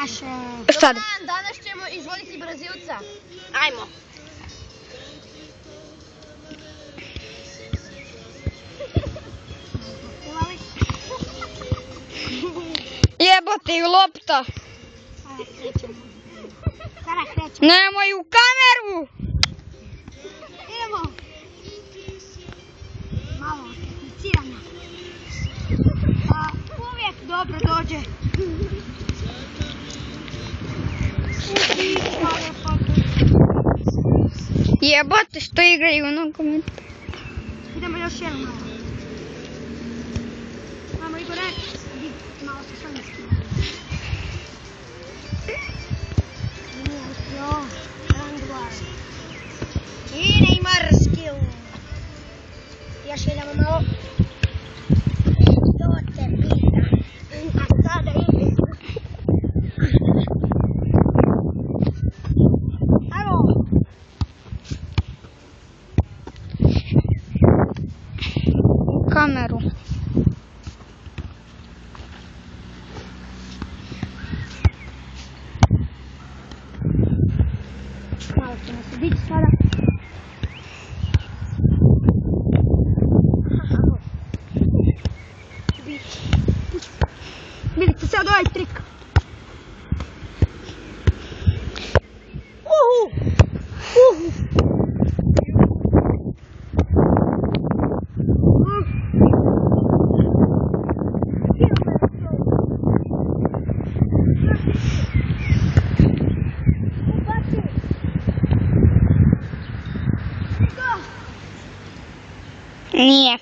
Sad. Danas ćemo izvoditi Brazilca. Ajmo. Jebote i lopta. Nemoj u kameru. Idemo. Malo komplicirano. Uvijek dobro dođe. Jebote što igraju u nogomet. Idemo još jedan malo. Mamo Igore, malo se sam iskio. Nije uspio. Rangvar. I Neymar skill. Još idemo malo. To te pita. A sada ide. Ajmo. Kameru. Malo ćemo se dići sada. Vidite sad ovaj trik. Nije.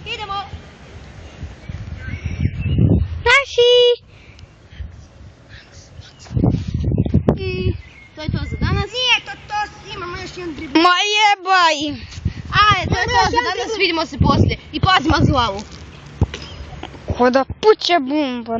Idemo. Naši. I to je to za danas. Nije to, imamo još jedan dribl. Ma jebaj. Ajde, to je to za danas. Vidimo se poslije. I pazimo za glavu. Ko da puće bomba.